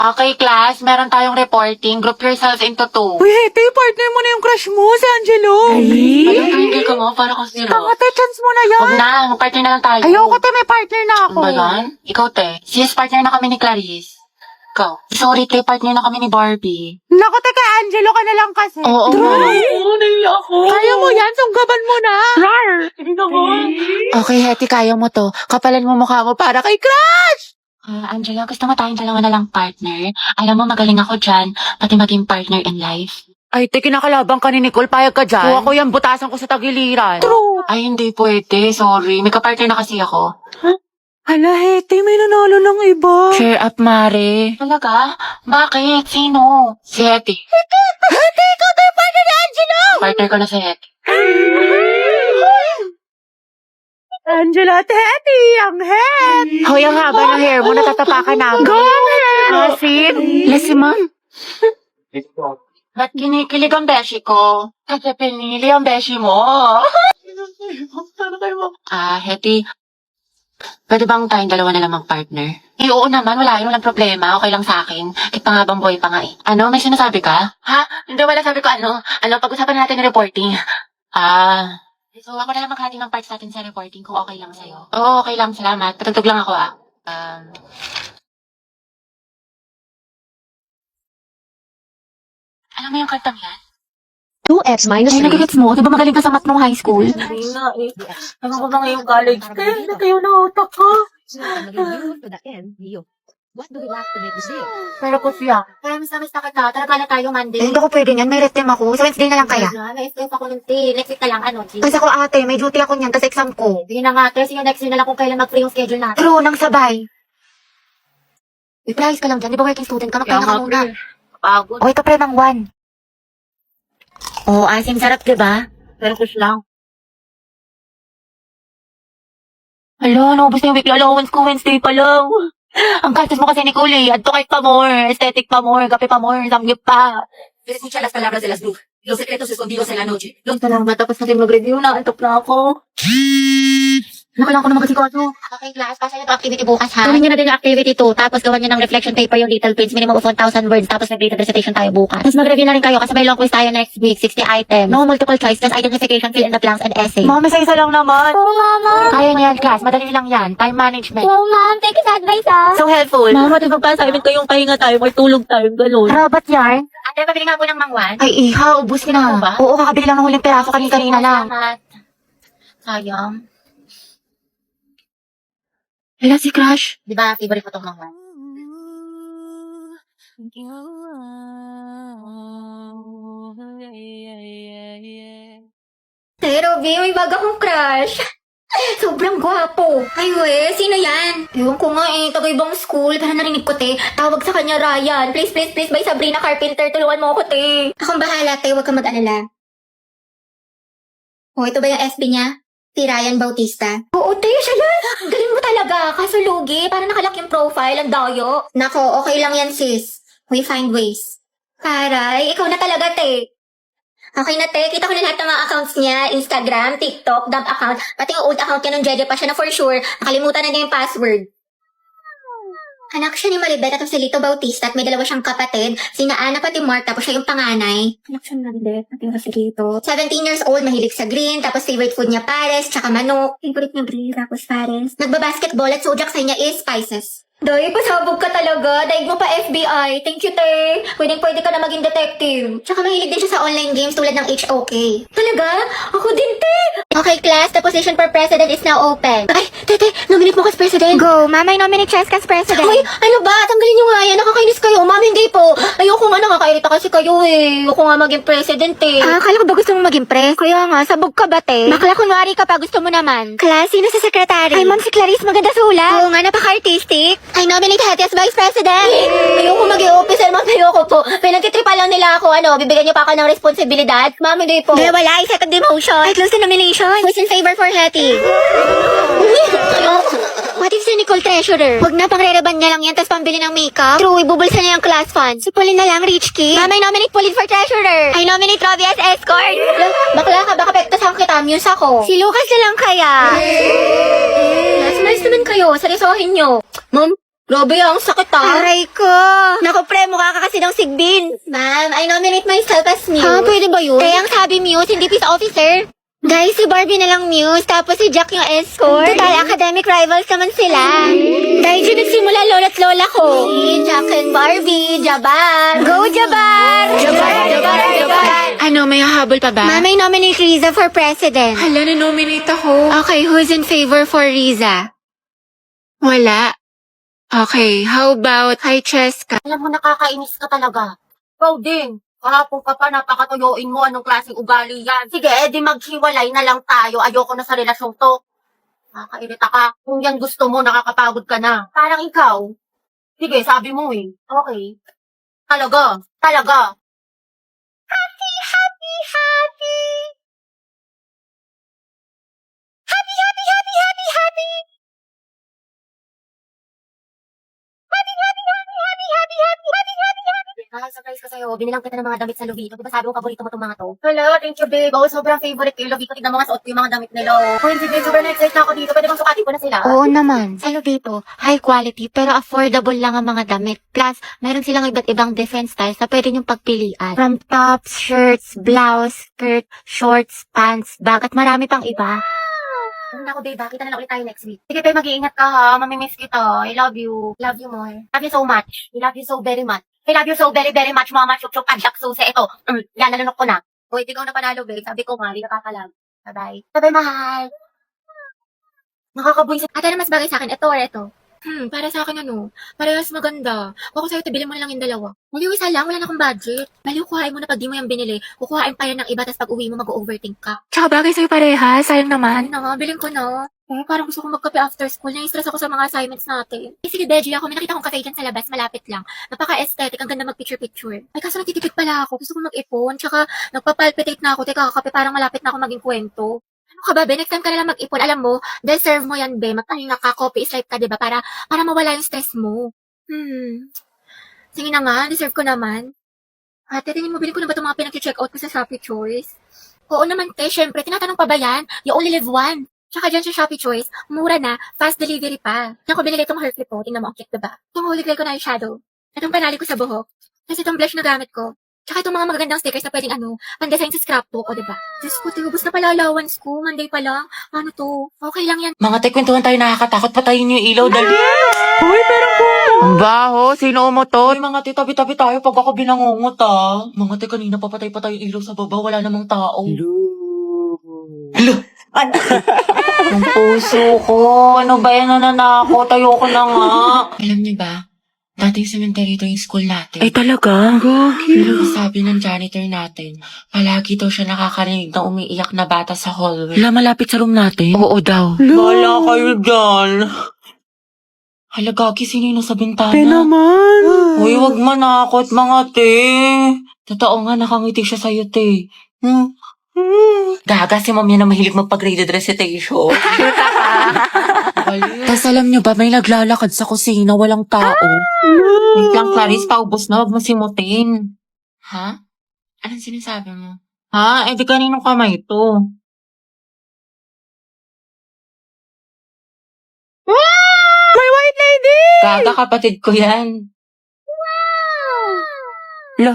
Okay, class, meron tayong reporting. Group yourselves into 2. Uy, Hete, partner mo na yung crush mo, si Angelo. Ano tingin ka mo? Para kang zero. Tama, te, chance mo na yan. Huwag na, mag-partner na lang tayo. Ayoko, te, may partner na ako. Ano ba yan? Ikaw, te. Sis, partner na kami ni Clarice. Ikaw. Sorry, te, partner na kami ni Barbie. Naku, te, kay Angelo ka na lang kasi. Oo, naiiyak ako. Kaya mo yan, sunggaban mo na. Hindi na mo. Okay, Hete, kaya mo to. Kapalan mo mukha mo para kay crush. Angela, gusto mo tayong dalawa na lang partner? Alam mo, magaling ako dyan, pati maging partner in life. Ay, te, kinakalabang ka ni Nicole, payag ka dyan. Kuha ko yan, butasan ko sa tagiliran. True. Ay, hindi pwede. Sorry. May kapartner na kasi ako. Hala, Hete, may nanalo ng iba. Cheer up, Mare. Talaga? Bakit? Sino? Si Hetty. Hete, ikaw tayo partner ni Angelo. Partner ko na si Hetty. Angela at Hete, ang head. Hoy, ang haba ng hair mo, natatapakan namin. Go, head. Asin. Listen, ma'am. Ba't kinikilig ang beshi ko? Kasi pinili ang beshi mo. Hetty. Pwede bang tayong dalawa na lang mag-partner? Oo naman, wala yun, walang problema. Okay lang sa akin. Kahit pa nga bang boy pa nga eh. Ano, may sinasabi ka? Ha? Hindi, wala sabi ko ano. Pag-usapan natin ng reporting. So ako na lang maghati ng parts natin sa reporting kung okay lang sa'yo. Oo, okay lang. Salamat. Patugtog lang ako Alam mo yung kantang yan? 2x minus Ay, 3. nagigits mo. Di ba magaling ka sa math nung high school? Hindi na eh. Ano ko ba ngayong college? Kaya na kayo na utak ko. To the end, Leo. What do we lack to make this deal? Pero ko siya. Kaya miss na kita. Talaga na tayo Monday. Hindi ko pwede niyan, may rest time ako. Sa Wednesday na lang kaya. May stress ako ng tea. Next week na lang, G? Kasi ako ate, may duty ako niyan, tas exam ko. Sige na nga, Tess. Yung next week na lang kung kailan mag-free yung schedule natin. True, nang sabay. Iprayos ka lang dyan. Di ba working student ka? Magpahinga ka muna. Pagod. Okay ka pre ng 1. Oo, asim sarap, di ba? Pero kus lang. Hala, naubos na yung weekly allowance ko. Wednesday pa lang. Ang gastos mo kasi, Nicole, eh. Adto kahit pa more. Aesthetic pa more. Kape pa more. Samgyup pa. Escucha las palabras de las brujas. Los secretos escondidos en la noche. Salamat. Tapos natin mag-review na. Antok na ako. Nakailangan ko na mag-asikaso. Okay, class. Pasa nyo ito activity bukas, ha? Gawin nyo na din yung activity 2. Tapos gawan nyo ng reflection paper yung little prints. Minimum of 1,000 words. Tapos mag-written recitation tayo bukas. Tapos mag-review na rin kayo kasi may long quiz tayo next week. 60 items. No multiple choice. Just identification, fill in the blanks, and essay. Mami, sa isa lang naman. Oo, mama. Kaya niyo yan, class. Madali lang yan. Time management. Oo, ma'am. Thank you sa advice, ha? So helpful. Mama, di ba pa sa amin kayong pahinga tayo, may tulog tayo, gano'n. Robot yarn? Ate, pabili nga po ng mangwan. Ay, iha, ubus ka na. Ano ba? Oo, kakabili lang ng huling peraso kanina lang. Salamat. Sayang. Hala si Crush. Di ba, favorite ko itong mangwan? Pero, B, may bago akong crush. Sobrang gwapo. Ay, we, sino yan? Ewan ko nga eh, taga-ibang school. Pero narinig ko, te. Tawag sa kanya, Ryan. Please, please, please, by Sabrina Carpenter. Tulungan mo ako, te. Akong bahala, te. Huwag kang mag-alala. Oh, ito ba yung FB niya? Si Ryan Bautista. Oo, te, siya yan. Ang galing mo talaga. Kaso lugi, para nakalak yung profile, ang dayo. Nako, okay lang yan, sis. We find ways. Paray, ikaw na talaga, te. Okay na, te. Kita ko na lahat ng mga accounts niya. Instagram, TikTok, Dub account. Pati yung old account niya nung Jeje pa siya na for sure. Nakalimutan na niya yung password. Anak siya ni Maribet at si Lito Bautista at may dalawa siyang kapatid. Sina Ana pati Mark, tapos siya yung panganay. Anak siya ni Maribet at yung si Lito. 17 years old, mahilig sa green, tapos favorite food niya pares, tsaka manok. Favorite niya green, tapos pares. Nagbabasketball at zodiac sign niya is Pisces. Day, pasabog ka talaga. Daig mo pa FBI. Thank you, te. Pwede ka na maging detective. Tsaka mahilig din siya sa online games tulad ng HOK. Talaga? Ako din, te. Okay, class. The position for president is now open. Ay, tete, nominate mo kas president. Go. Mamay nominate Chess kas president. Hoy, ano ba? Tanggalin niyo nga yan. Nakakainis kayo. Mami, hindi po. Ayoko nga nakakairita kasi kayo eh. Ayoko nga maging president eh. Akala ko ba gusto mo maging pres? Kaya nga, sabog ka ba, te? Bakla kunwari ka pa gusto mo naman. Class, sino sa secretary? Ay, ma'am, si Clarice. Maganda sulat. Oo nga, napaka-artistic. I nominate Hattie as Vice President. Ayoko mag-i-officer, ma'am. Ayoko po. Pinagtitripa lang nila ako. Bibigyan niyo pa ako ng responsibilidad? Ma'am, hindi po. Hindi, wala. I-second demotion. I close the nomination. Who's in favor for Hattie? What if si Nicole treasurer? Huwag na, pang-rereban niya lang yan, tapos pambili ng makeup. True, ibubulsa niya yung class fund. Si Pauline na lang, rich kid. Ma'am, I nominate Pauline for treasurer. I nominate Robbie as escort. Bakla ka, baka pektasan kita, muse ako. Si Lucas na lang kaya. Mas naman kayo, seryosohin niyo. Ma'am, Grabe, ang sakit Aray ko. Naku, pre, mukha ka kasi ng sigbin. Ma'am, I nominate myself as Muse. Ha, pwede ba yun? Kaya ang sabi Muse, hindi peace officer. Guys, si Barbie na lang Muse, tapos si Jack yung escort. Total, academic rivals naman sila. Dahil dyan nagsimula lola't lola ko. Jack and Barbie, Jabar. Go, Jabar! Jabar! Ano, may hahabol pa ba? Ma'am, I nominate Riza for president. Hala, na-nominate ako. Okay, who's in favor for Riza? Wala. Okay, how about kay Cheska? Alam mo, nakakainis ka talaga. Ikaw din. Kahapon ka pa, napakatuyuin mo. Anong klaseng ugali yan? Sige, edi maghiwalay na lang tayo. Ayoko na sa relasyong to. Nakakairita ka. Kung yan gusto mo, nakakapagod ka na. Parang ikaw. Sige, sabi mo eh. Okay. Talaga. Surprise ko sa'yo. Binilang kita ng mga damit sa Lovito. Diba sabi ko, paborito mo itong mga to? Hello, thank you, babe. Oh, sobrang favorite ko yung Lovito. Tignan mo nga suot ko yung mga damit nila. Oh, coincidence, sobrang na-excite na ako dito. Pwede bang sukatin ko na sila? Oo naman. Sa Lobito, high quality pero affordable lang ang mga damit. Plus, meron silang iba't ibang different styles na pwede niyong pagpilian. From tops, shirts, blouse, skirt, shorts, pants, bag, at marami pang iba. Ako, babe. Kita na lang ulit tayo next week. Sige, babe. Mag-iingat ka, ha? Mamimiss kita. I love you. Love you more. Love you so much. I love you so very much. I love you so very, very much, mama. Chup-chup, adlak, susi. Ito. Yan, nalunok ko na. Uy, ikaw na panalo, babe. Sabi ko nga, di nakakalag. Bye-bye. Bye-bye, mahal. Nakakabuisit. Ate, na mas bagay sa akin, ito or ito? Para sa akin parehas maganda. Kung ako sa'yo, bilhin mo na lang yung dalawa. Hindi, isa lang. Wala na akong budget. Baliw, kuhain mo na pag di mo yung binili. Kukuhain pa yan ng iba, tapos pag uwi mo, mag-overthink ka. Tsaka bagay sa'yo parehas. Sayang Ay naman. na, bilhin ko na. Parang gusto kong magkape after school. Nai-stress ako sa mga assignments natin. Sige, Beji, ako may nakita kong cafe dyan sa labas, malapit lang. Napaka-aesthetic, ang ganda mag-picture-picture. Ay, kaso nagtitipid pala ako. Gusto kong mag-ipon. Tsaka, nagpapalpitate na ako. Teka, kakape, parang malapit na ako maging kwento. Ano ka ba, Be? Next time ka na lang mag-ipon. Alam mo, deserve mo yan, Be. Magpahinga ka, coffee is life ka, diba? Para mawala yung stress mo. Sige na nga, deserve ko naman. Ate, tingin mo, bilhin ko na ba itong mga pinag-check out ko sa Shopee Choice? Oo naman, te. Syempre, tinatanong pa ba yan? You only live one. Tsaka dyan sa Shopee Choice, mura na, fast delivery pa. Diyan ko binili itong hair clip ko, tingnan mo ang cute, diba? Itong holy grail ko na eyeshadow. Itong panali ko sa buhok. Tapos itong blush na gamit ko. Tsaka itong mga magagandang stickers na pwedeng pan-design sa scrapbook, o diba? Diyos ko, tihubos na pala allowance ko. Monday pa lang. Ano to? Okay lang yan. Mga kwentuhan tayo, nakakatakot. Patayin yung ilaw, dali. Uy, pero Ang baho, sino mo to? Ay, mga tabi-tabi tayo pag ako binangungot, ah. Mga kanina papatay pa tayo ilaw sa baba, wala namang tao. Hello? Ang puso ko. Ano ba yan, nananakot? Ayoko na nga. Alam niyo ba? Dating cemetery ito yung school natin. Ay, talaga? Pero sabi ng janitor natin, palagi daw siya nakakarinig ng umiiyak na bata sa hallway. Wala, malapit sa room natin. Oo daw. Wala kayo dyan. Hala, Gagi, sino yung sa bintana? naman. Uy, wag manakot, mga te. Totoo nga, nakangiti siya sa'yo, te. Gaga, si ma'am yan na mahilig magpag-graded recitation. Tapos alam nyo ba, may naglalakad sa kusina, walang tao. Wait lang, Clarice, paubos na, wag mo simutin. Ha? Anong sinasabi mo? Ha? Eh, di kaninong kamay to? May white lady! Gaga, kapatid ko yan. Lo,